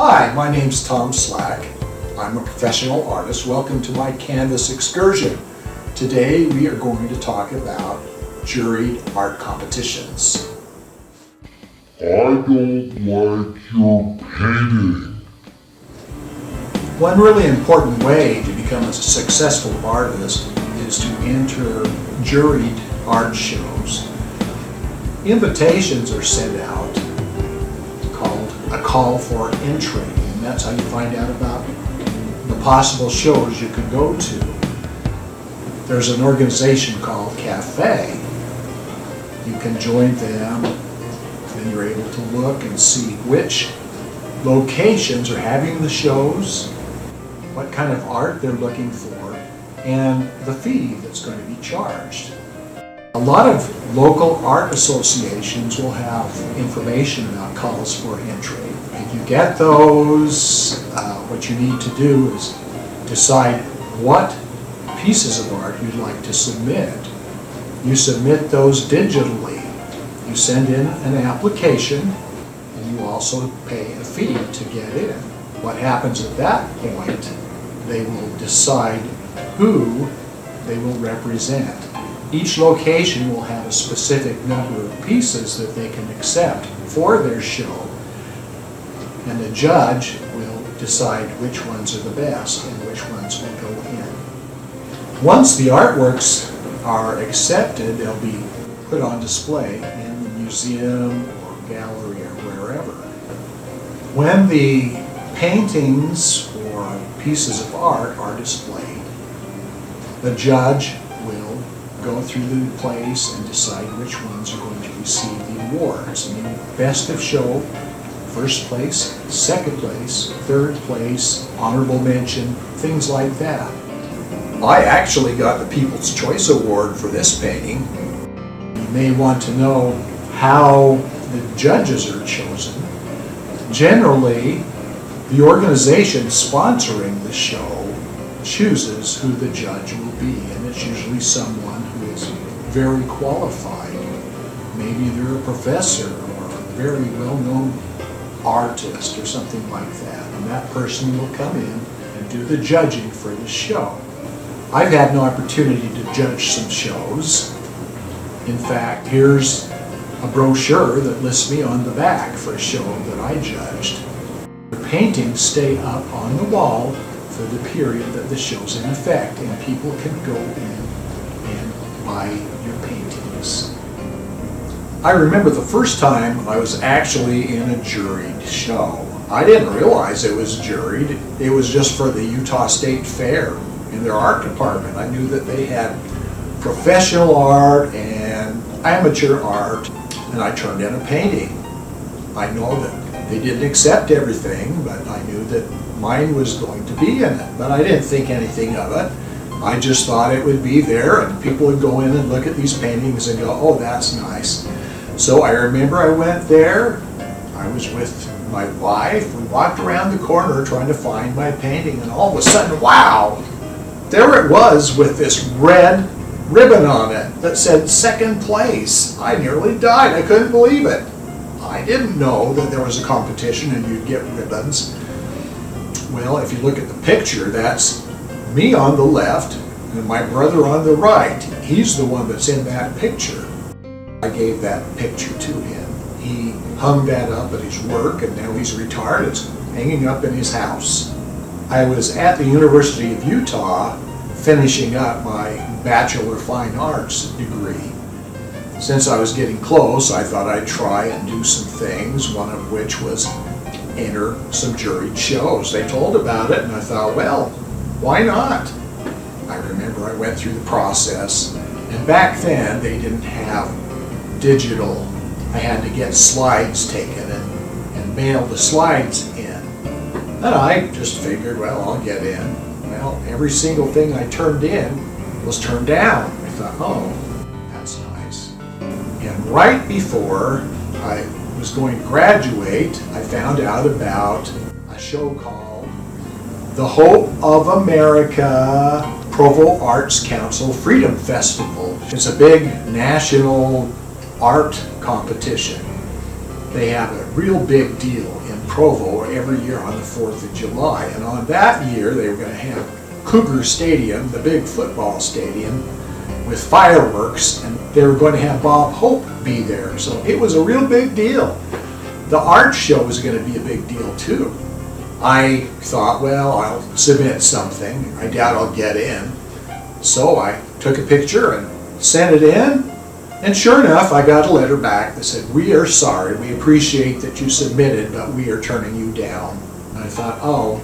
Hi, my name's Tom Slack. I'm a professional artist. Welcome to my canvas excursion. Today we are going to talk about juried art competitions. I don't like your painting. One really important way to become a successful artist is to enter juried art shows. Invitations are sent out called a call for entry, and that's how you find out about the possible shows you can go to. There's an organization called Cafe. You can join them, and you're able to look and see which locations are having the shows, what kind of art they're looking for, and the fee that's going to be charged. A lot of local art associations will have information about calls for entry. If you get those, what you need to do is decide what pieces of art you'd like to submit. You submit those digitally. You send in an application, and you also pay a fee to get in. What happens at that point, they will decide who they will represent. Each location will have a specific number of pieces that they can accept for their show, and the judge will decide which ones are the best and which ones will go in. Once the artworks are accepted, they'll be put on display in the museum or gallery or wherever. When the paintings or pieces of art are displayed, the judge will go through the place and decide which ones are going to receive the awards. And best of show, first place, second place, third place, honorable mention, things like that. I actually got the People's Choice Award for this painting. You may want to know how the judges are chosen. Generally, the organization sponsoring the show chooses who the judge will be, and it's usually someone who is very qualified. Maybe they're a professor or a very well-known artist or something like that, and that person will come in and do the judging for the show. I've had an opportunity to judge some shows. In fact, here's a brochure that lists me on the back for a show that I judged. The paintings stay up on the wall for the period that the show's in effect, and people can go in and buy your paintings. I remember the first time I was actually in a juried show. I didn't realize it was juried. It was just for the Utah State Fair in their art department. I knew that they had professional art and amateur art, and I turned in a painting. I know that they didn't accept everything, but I knew that mine was going to be in it, but I didn't think anything of it. I just thought it would be there, and people would go in and look at these paintings and go, oh, that's nice. So I remember I went there. I was with my wife. We walked around the corner trying to find my painting, and all of a sudden, wow, there it was with this red ribbon on it that said second place. I nearly died. I couldn't believe it. I didn't know that there was a competition and you'd get ribbons. Well, if you look at the picture, that's me on the left and my brother on the right. He's the one that's in that picture. I gave that picture to him. He hung that up at his work, and now he's retired. It's hanging up in his house. I was at the University of Utah finishing up my Bachelor of Fine Arts degree. Since I was getting close, I thought I'd try and do some things, one of which was enter some juried shows. They told about it, and I thought, well, why not? I remember I went through the process, and back then they didn't have digital. I had to get slides taken and mail the slides in. And I just figured, well, I'll get in. Well, every single thing I turned in was turned down. I thought, oh, that's nice. And right before I was going to graduate, I found out about a show called the Hope of America Provo Arts Council Freedom Festival. It's a big national art competition. They have a real big deal in Provo every year on the 4th of July. And on that year, they were going to have Cougar Stadium, the big football stadium, with fireworks, and they were going to have Bob Hope be there. So it was a real big deal. The art show was going to be a big deal too. I thought, well, I'll submit something. I doubt I'll get in. So I took a picture and sent it in, and sure enough, I got a letter back that said, "We are sorry, we appreciate that you submitted, but we are turning you down." And I thought, oh,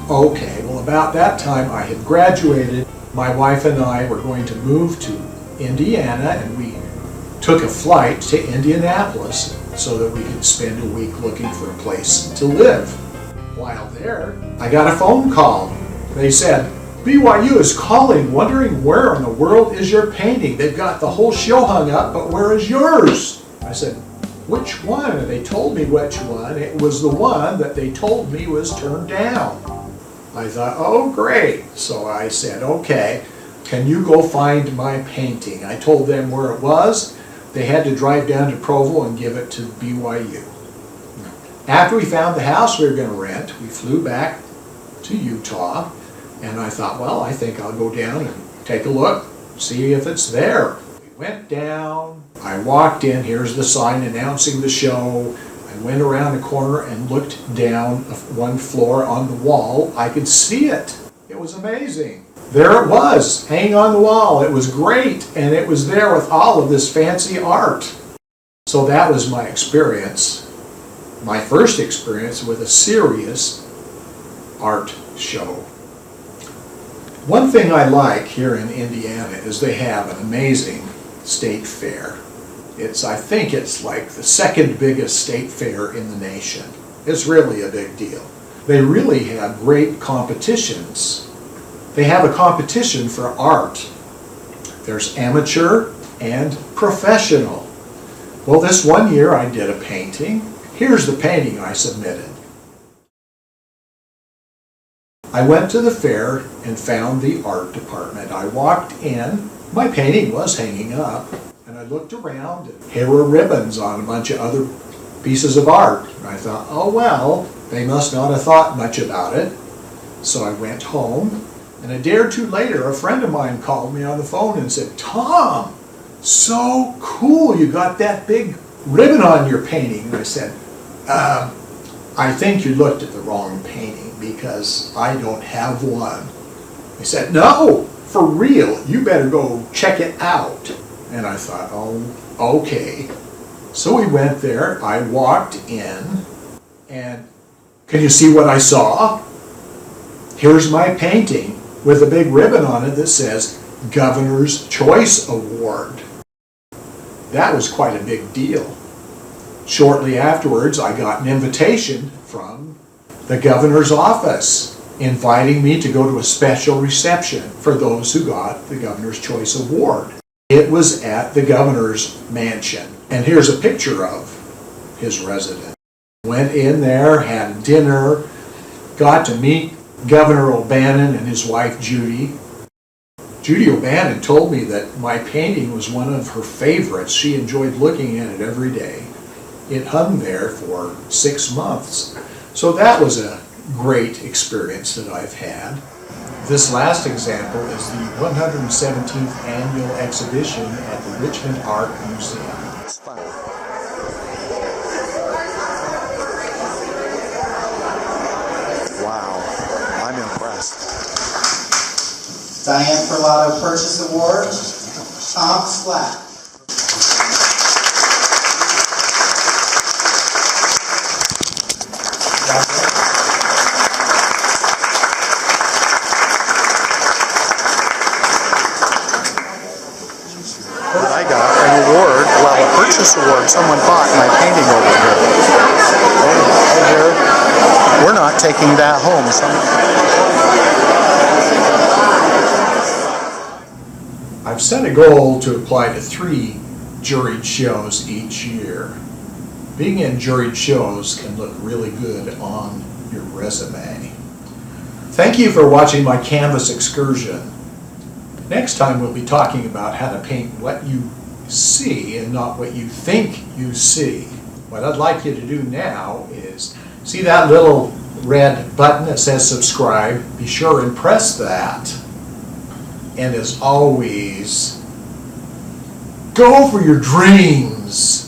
okay. Well, about that time I had graduated. My wife and I were going to move to Indiana, and we took a flight to Indianapolis so that we could spend a week looking for a place to live. While there, I got a phone call. They said, "BYU is calling, wondering where in the world is your painting. They've got the whole show hung up, but where is yours?" I said, "Which one?" And they told me which one. It was the one that they told me was turned down. I thought, oh great. So I said, okay, can you go find my painting? I told them where it was. They had to drive down to Provo and give it to BYU. After we found the house we were going to rent, we flew back to Utah, and I thought, well, I think I'll go down and take a look, see if it's there. We went down, I walked in, here's the sign announcing the show. I went around the corner and looked down one floor on the wall. I could see it. It was amazing. There it was, hanging on the wall. It was great, and it was there with all of this fancy art. So that was my experience, my first experience with a serious art show. One thing I like here in Indiana is they have an amazing state fair. I think it's like the second biggest state fair in the nation. It's really a big deal. They really have great competitions. They have a competition for art. There's amateur and professional. Well, this one year I did a painting. Here's the painting I submitted. I went to the fair and found the art department. I walked in, my painting was hanging up, and I looked around, and here were ribbons on a bunch of other pieces of art. And I thought, oh well, they must not have thought much about it. So I went home, and a day or two later, a friend of mine called me on the phone and said, "Tom, so cool, you got that big ribbon on your painting." And I said, I think you looked at the wrong painting because I don't have one. He said, "No, for real, you better go check it out." And I thought, oh, okay. So we went there, I walked in, and can you see what I saw? Here's my painting with a big ribbon on it that says Governor's Choice Award. That was quite a big deal. Shortly afterwards, I got an invitation from the governor's office inviting me to go to a special reception for those who got the Governor's Choice Award. It was at the governor's mansion. And here's a picture of his residence. Went in there, had dinner, got to meet Governor O'Bannon and his wife Judy. Judy O'Bannon told me that my painting was one of her favorites. She enjoyed looking at it every day. It hung there for 6 months. So that was a great experience that I've had. This last example is the 117th annual exhibition at the Richmond Art Museum. Wow, I'm impressed. Diane Perlato Purchase Award, Tom Slack. I got an award, well, a purchase award. Someone bought my painting over here. We're not taking that home. I've set a goal to apply to 3 juried shows each year. Being in juried shows can look really good on your resume. Thank you for watching my canvas excursion. Next time we'll be talking about how to paint what you see and not what you think you see. What I'd like you to do now is See that little red button that says subscribe? Be sure and press that. And as always, go for your dreams.